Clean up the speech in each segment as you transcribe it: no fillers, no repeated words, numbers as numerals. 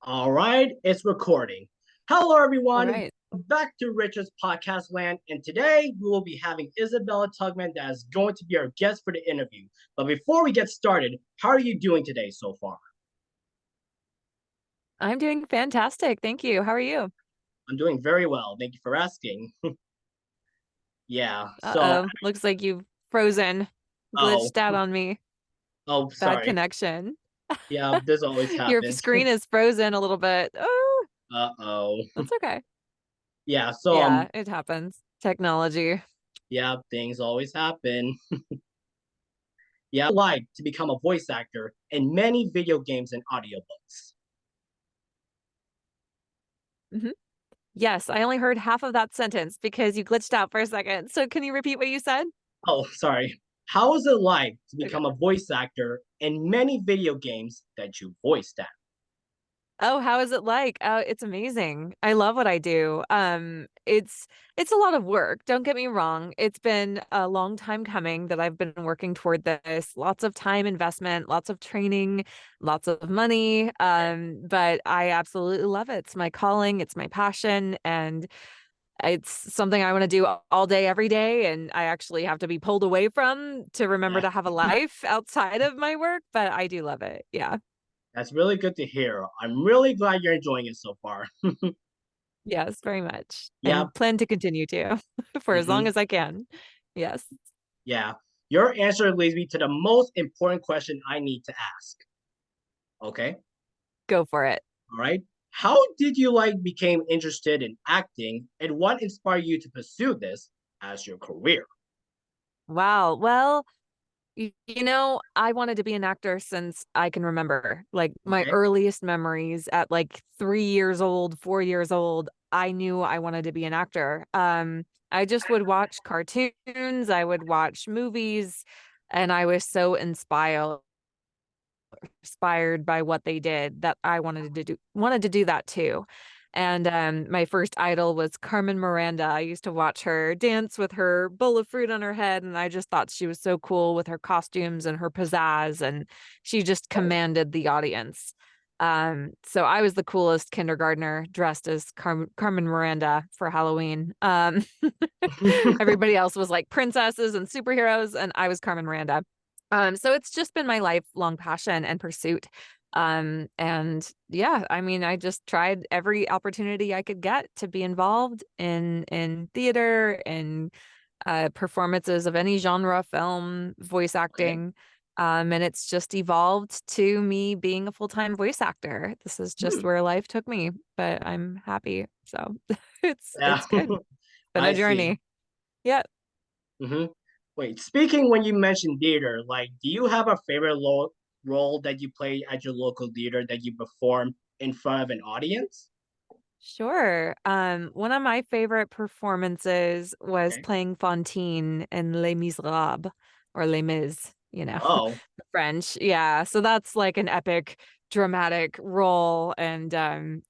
All right, it's recording. Hello, All everyone. right. Back to Richard's podcast land, and today we will be having Isabella Tugman that is going to be our guest for the interview. But before we get started, how are you doing today so far? I'm doing fantastic. Thank you. How are you? I'm doing very well. Thank you for asking. Yeah. So, Uh-oh. Looks like you've frozen, oh, glitched out on me. oh, Bad sorry. connection. Yeah, this always Your happens. screen is frozen a little bit. Oh, Uh-oh. that's okay. Yeah. Yeah, it happens. Technology. Yeah, things always happen. Yeah, I like to become a voice actor in many video games and audiobooks. hmm Yes, I only heard half of that sentence because you glitched out for a second. So can you repeat what you said? Oh, sorry. How is it like to Okay. become a voice actor in many video games that you voiced at? Oh, how is it like? Oh, it's amazing. I love what I do. It's a lot of work. Don't get me wrong. It's been a long time coming that I've been working toward this. Lots of time investment, lots of training, lots of money. But I absolutely love it. It's my calling, it's my passion, and it's something I want to do all day, every day. And I actually have to be pulled away from to remember Yeah, to have a life outside of my work, but I do love it. Yeah. that's really good to hear. I'm really glad you're enjoying it so far. Yes, very much. Yeah, And plan to continue to for as long hmm as I can. Yes, yeah. Your answer leads me to the most important question I need to ask. Okay, go for it. all right. How did you became interested in acting, and what inspired you to pursue this as your career? Wow. Well, I wanted to be an actor since I can remember. Like my Okay, earliest memories at like 3 years old, 4 years old, I knew I wanted to be an actor. I just would watch cartoons, I would watch movies, and I was so inspired by what they did that I wanted to do that too. And my first idol was Carmen Miranda. I used to watch her dance with her bowl of fruit on her head, and I just thought she was so cool with her costumes and her pizzazz, and she just commanded the audience. So I was the coolest kindergartner dressed as Carmen Miranda for Halloween. Everybody else was like princesses and superheroes, and I was Carmen Miranda. So it's just been my lifelong passion and pursuit. And yeah, I mean, I just tried every opportunity I could get to be involved in theater and performances of any genre, film, voice okay. acting. And it's just evolved to me being a full-time voice actor. This is just Hmm. where life took me, but I'm happy. So Yeah, it's good. Been a I see. journey. Yeah. Hmm. Wait, speaking when you mentioned theater, do you have a favorite role that you play at your local theater that you perform in front of an audience? Sure. One of my favorite performances was Okay. playing Fantine in Les Miserables or Les Mis, Oh, French. Yeah. So that's like an epic, dramatic role. And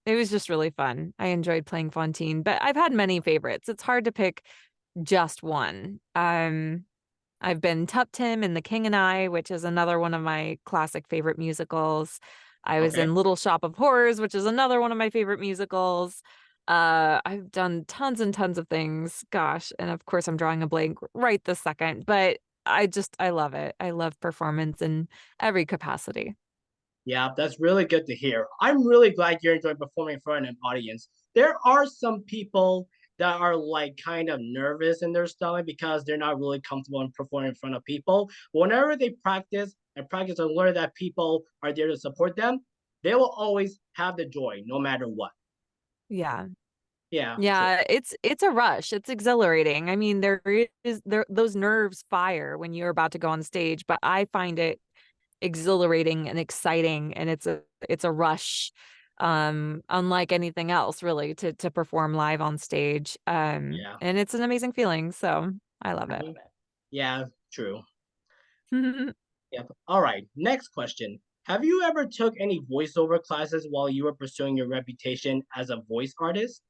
it was just really fun. I enjoyed playing Fantine, but I've had many favorites. It's hard to pick just one. I've been Tup Tim in The King and I, which is another one of my classic favorite musicals. I was okay. in Little Shop of Horrors, which is another one of my favorite musicals. I've done tons and tons of things. Gosh, and of course I'm drawing a blank right this second, but I love it. I love performance in every capacity. Yeah, that's really good to hear. I'm really glad you're enjoying performing in front of an audience. There are some people that are kind of nervous in their styling because they're not really comfortable in performing in front of people. Whenever they practice and learn that people are there to support them, they will always have the joy no matter what. Yeah. Yeah, true. Yeah, it's a rush. It's exhilarating. I mean, there those nerves fire when you're about to go on stage, but I find it exhilarating and exciting, and it's a rush, unlike anything else really to perform live on stage. Yeah. And it's an amazing feeling, so I love it. Mhm. Yeah, true. Yep. All right. Next question. Have you ever took any voiceover classes while you were pursuing your reputation as a voice artist?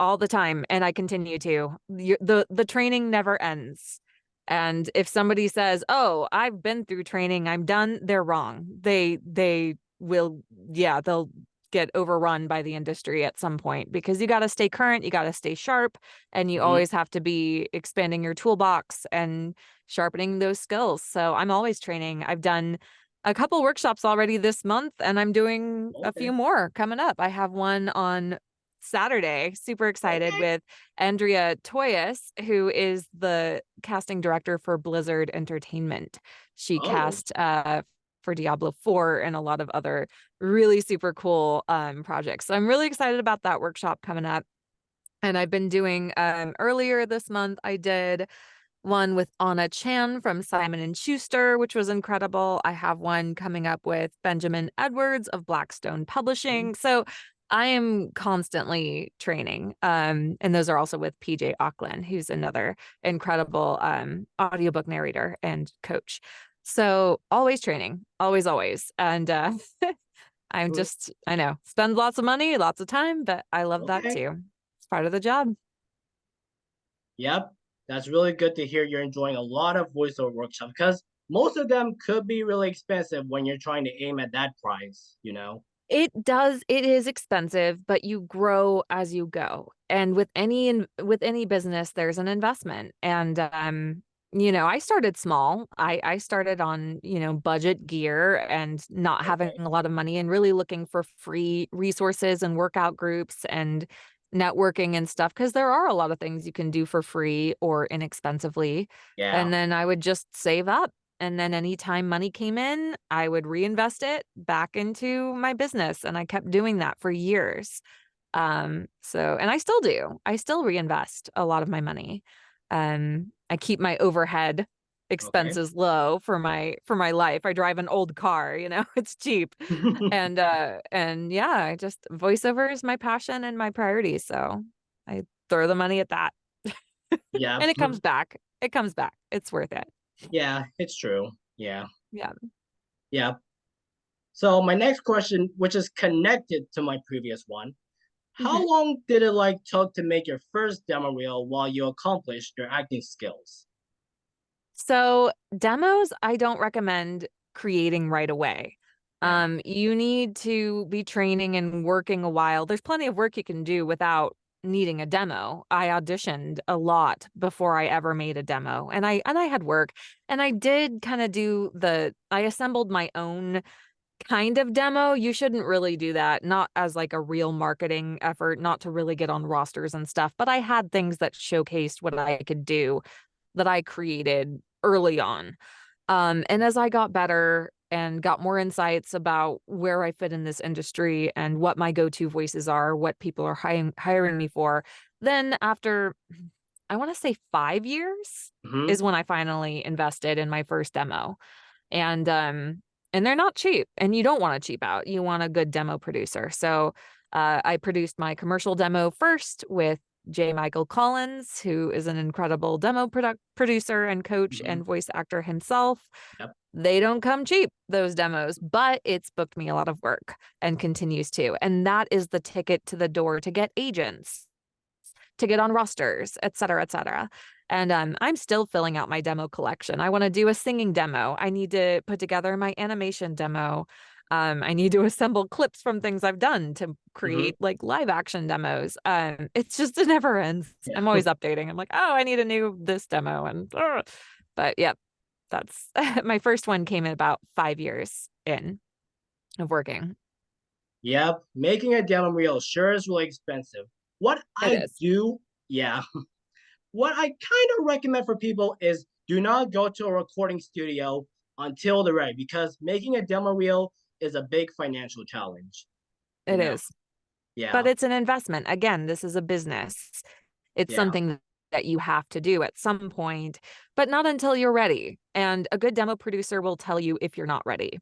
All the time, and I continue to. The training never ends. And if somebody says, "Oh, I've been through training, I'm done," they're wrong. They will, yeah, they'll get overrun by the industry at some point because you got to stay current, you got to stay sharp, and you Hmm. always have to be expanding your toolbox and sharpening those skills. So I'm always training. I've done a couple workshops already this month, and I'm doing a few Okay. more coming up. I have one on Saturday, super excited, Okay. with Andrea Toyas, who is the casting director for Blizzard Entertainment. She Oh. cast for Diablo 4 and a lot of other really super cool projects. So I'm really excited about that workshop coming up. And I've been doing earlier this month, I did one with Anna Chan from Simon and Schuster, which was incredible. I have one coming up with Benjamin Edwards of Blackstone Mhm. Publishing. So I am constantly training. And those are also with PJ Auckland, who's another incredible audiobook narrator and coach. So always training, always, always. And I know, spend lots of money, lots of time, but I love that Okay. too. It's part of the job. Yep. That's really good to hear you're enjoying a lot of voiceover workshops because most of them could be really expensive when you're trying to aim at that price, you know? It is expensive, but you grow as you go. And with any business, there's an investment. And I started small. I started on, budget gear and not having Okay. a lot of money and really looking for free resources and workout groups and networking and stuff because there are a lot of things you can do for free or inexpensively. Yeah. And then I would just save up, and then anytime money came in, I would reinvest it back into my business. And I kept doing that for years. And I still do. I still reinvest a lot of my money. I keep my overhead Okay. expenses low for my life. I drive an old car, it's cheap. And yeah, I just voiceover is my passion and my priority. So I throw the money at that. Yeah. And it comes back. It comes back. It's worth it. Yeah, it's true. Yeah. Yeah. Yeah. So my next question, which is connected to my previous one, how long did it took to make your first demo reel while you accomplished your acting skills? So demos, I don't recommend creating right away. Yeah. You need to be training and working a while. There's plenty of work you can do without needing a demo. I auditioned a lot before I ever made a demo, and I had work, and I did kind of I assembled my own kind of demo. You shouldn't really do that, not as like a real marketing effort, not to really get on rosters and stuff, but I had things that showcased what I could do that I created early on. And as I got better and got more insights about where I fit in this industry and what my go-to voices are, what people are hiring me for, then after, I want to say 5 years Hmm. is when I finally invested in my first demo. And they're not cheap, and you don't want to cheap out. You want a good demo producer. So I produced my commercial demo first with J. Michael Collins, who is an incredible demo producer and coach Hmm. and voice actor himself. Yep. They don't come cheap, those demos, but it's booked me a lot of work and continues to. And that is the ticket to the door to get agents, to get on rosters, et cetera, et cetera. And I'm still filling out my demo collection. I want to do a singing demo. I need to put together my animation demo. I need to assemble clips from things I've done to Hmm. create like live action demos. It's just, it never ends. Yeah. I'm always updating. I'm like, oh, I need a new this demo. But yep, that's my first one came in about 5 years in of working. Yep. Making a demo reel sure is really expensive. What It I is. do, yeah, what I kind of recommend for people is do not go to a recording studio until they're ready because making a demo reel is a big financial challenge, you It know? is. Yeah. But it's an investment. Again, this is a business. It's Yeah. something that you have to do at some point, but not until you're ready. And a good demo producer will tell you if you're not ready.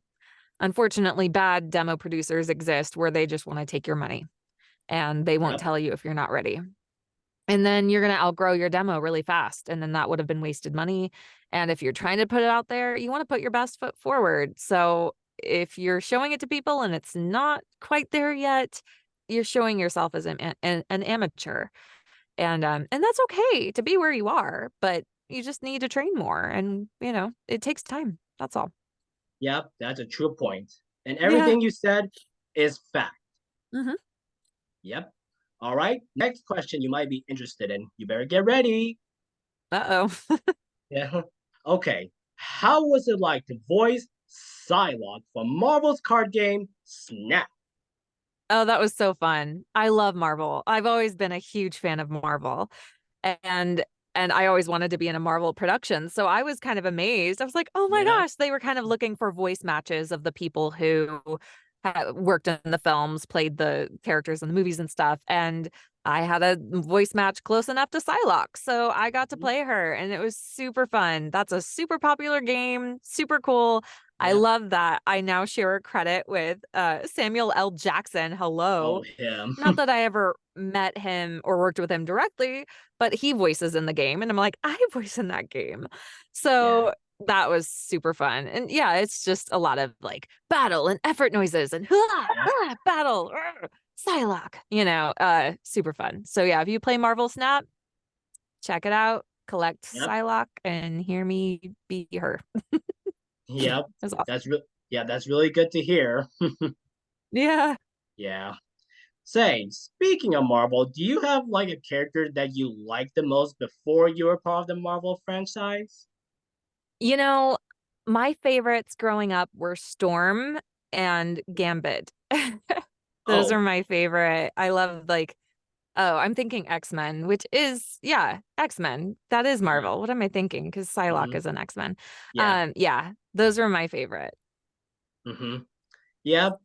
Unfortunately, bad demo producers exist where they just want to take your money and they won't Yep. tell you if you're not ready. And then you're going to outgrow your demo really fast. And then that would have been wasted money. And if you're trying to put it out there, you want to put your best foot forward. So if you're showing it to people and it's not quite there yet, you're showing yourself as an amateur. And that's okay to be where you are, but you just need to train more. And, it takes time. That's all. Yep. That's a true point. And Yeah. everything you said is fact. Hmm. Yep. All right. Next question you might be interested in. You better get ready. Uh-oh. Yeah. Okay. How was it like to voice Psylocke from Marvel's card game Snap? Oh, that was so fun. I love Marvel. I've always been a huge fan of Marvel. And I always wanted to be in a Marvel production. So I was kind of amazed. I was like, "Oh my Yeah. gosh, they were kind of looking for voice matches of the people who worked in the films, played the characters in the movies and stuff." And I had a voice match close enough to Psylocke. So I got to Mhm. play her and it was super fun. That's a super popular game, super cool. I Yep. love that. I now share a credit with Samuel L. Jackson. Oh, Hello. him. Not that I ever met him or worked with him directly, but he voices in the game. And I'm like, I voice in that game. Yeah. So that was super fun. And yeah, it's just a lot of like battle and effort noises and Yep. battle, Psylocke, super fun. So yeah, if you play Marvel Snap, check it out, collect Yep. Psylocke and hear me be her. Yep. That's awesome. That's real. Yeah, that's really good to hear. Yeah. Yeah. Say, speaking of Marvel, do you have like a character that you liked the most before you were part of the Marvel franchise? You know, my favorites growing up were Storm and Gambit. Those are Oh, my favorite. I love like, oh, I'm thinking X-Men, which is, yeah, X-Men. That is yeah. Marvel. What am I thinking? Because Psylocke Hmm. is an X-Men. Yeah. Yeah, those are my favorite. Hmm. Yep.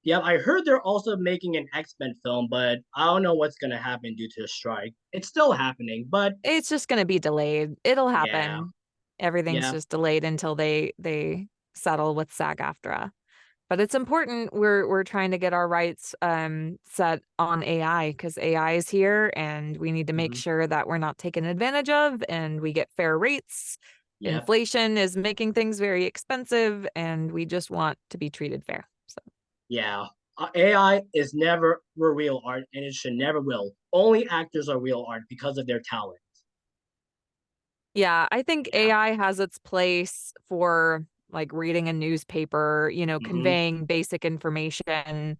Yep. I heard they're also making an X-Men film, but I don't know what's gonna happen due to the strike. It's still happening, but It's just gonna be delayed. It'll yeah. happen. Everything's Yeah. just delayed until they settle with SAG-AFTRA. But it's important. We're trying to get our rights set on AI because AI is here and we need to make Hmm. sure that we're not taken advantage of and we get fair rates. Yep. Inflation is making things very expensive and we just want to be treated fair. So Yeah. AI is never a real art, and it should never will. Only actors are real art because of their talent. yeah, I think Yeah. AI has its place for like reading a newspaper, Hmm. conveying basic information,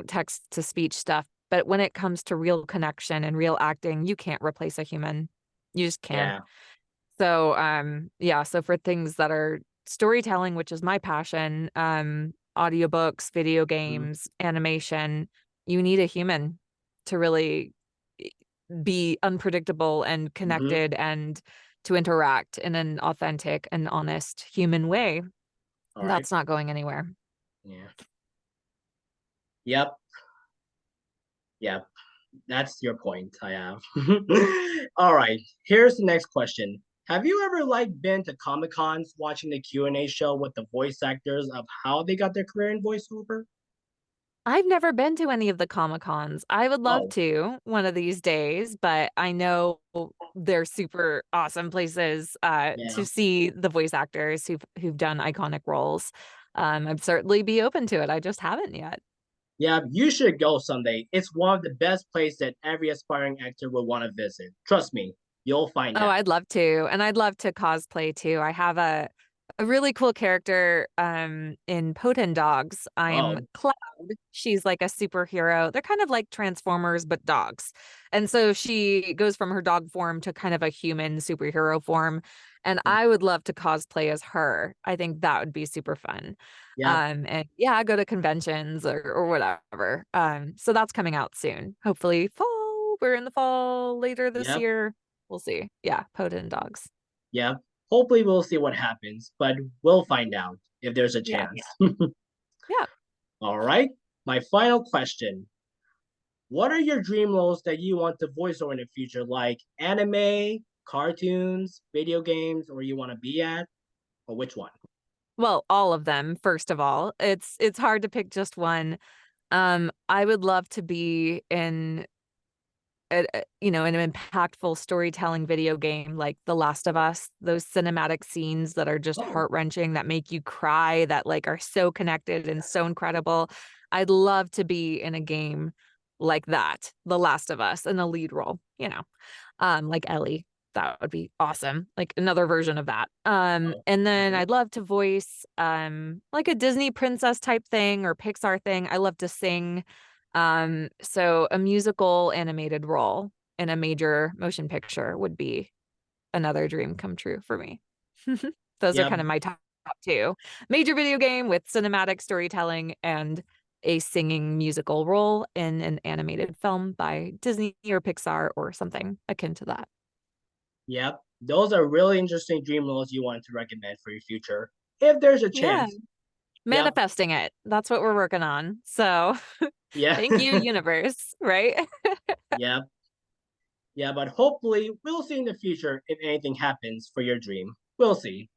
text to speech stuff. But when it comes to real connection and real acting, you can't replace a human. You just can't. Yeah. So, yeah, so for things that are storytelling, which is my passion, audiobooks, video Hmm. games, animation, you need a human to really be unpredictable and Hmm. connected and to interact in an authentic and honest human way. All right. That's not going anywhere. Yeah. Yep. Yep. That's your point. I have. All right. Here's the next question. Have you ever like been to Comic Cons watching the Q&A show with the voice actors of how they got their career in voiceover? I've never been to any of the Comic Cons. I would love Oh, to one of these days, but I know they're super awesome places yeah. to see the voice actors who've done iconic roles. I'd certainly be open to it. I just haven't yet. Yeah, you should go someday. It's one of the best places that every aspiring actor will want to visit. Trust me, you'll find Oh, out. I'd love to. And I'd love to cosplay too. I have a really cool character in Potent Dogs. I'm Oh, Cloud. She's like a superhero. They're kind of like Transformers but dogs. And so she goes from her dog form to kind of a human superhero form. And I would love to cosplay as her. I think that would be super fun. yeah, And yeah, go to conventions or whatever. So that's coming out soon. Hopefully fall. We're in the fall later this yep, year. We'll see. Yeah, Potent Dogs. yep. Hopefully, we'll see what happens, but we'll find out if there's a Yeah. chance. Yeah. All right. My final question. What are your dream roles that you want to voice over in the future, like anime, cartoons, video games, or you want to be at, or which one? Well, all of them, first of all. It's hard to pick just one. I would love to be in an impactful storytelling video game like The Last of Us, those cinematic scenes that are just Oh, heart-wrenching, that make you cry, that like are so connected and so incredible. I'd love to be in a game like that, The Last of Us, in a lead role, like Ellie. That would be awesome. Like another version of that. oh, And then okay. I'd love to voice like a Disney princess type thing or Pixar thing. I love to sing. So a musical animated role in a major motion picture would be another dream come true for me. Those are Yep. kind of my top two. Major video game with cinematic storytelling and a singing musical role in an animated film by Disney or Pixar or something akin to that. Yep. Those are really interesting dream roles you want to recommend for your future. If there's a Yeah, chance. Yep. manifesting it. That's what we're working on. So Yeah. thank you, universe, right? Yep. Yeah, but hopefully we'll see in the future if anything happens for your dream. We'll see.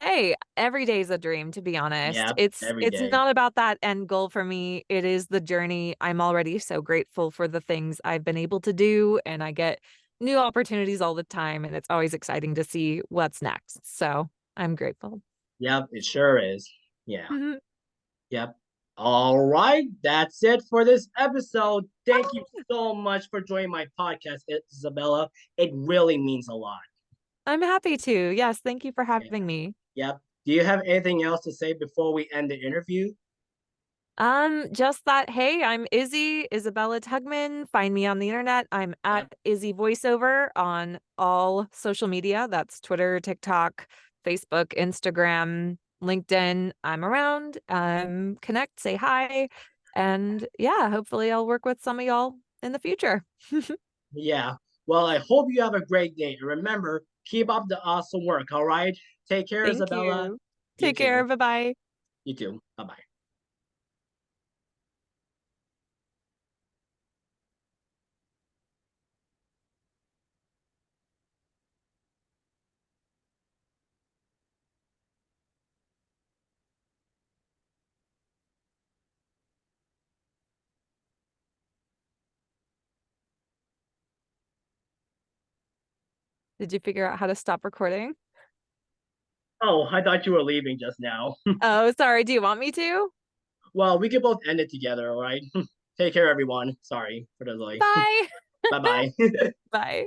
Hey, every day's a dream, to be honest. Yep. It's Every it's day. not about that end goal for me. It is the journey. I'm already so grateful for the things I've been able to do, and I get new opportunities all the time, and it's always exciting to see what's next. So I'm grateful. Yep. It sure is. Yeah. Yep. All right. That's it for this episode. Thank you so much for joining my podcast, Isabella. It really means a lot. I'm happy to. Yes, thank you for Yeah. having me. Yep. Do you have anything else to say before we end the interview? Just that, hey, I'm Izzy, Isabella Tugman. Find me on the internet. I'm Yep. at Izzy Voiceover on all social media. That's Twitter, TikTok, Facebook, Instagram, LinkedIn. I'm around. Connect, say hi. And yeah, hopefully I'll work with some of y'all in the future. Yeah. Well, I hope you have a great day. And remember, keep up the awesome work. All right. Take care, Thank Isabella. you. You Take care. too. Bye-bye. You too. Bye bye. Did you figure out how to stop recording? Oh, I thought you were leaving just now. Oh, sorry. Do you want me to? Well, we can both end it together. All right. Take care, everyone. Sorry for the delay. Bye. Bye bye. Bye.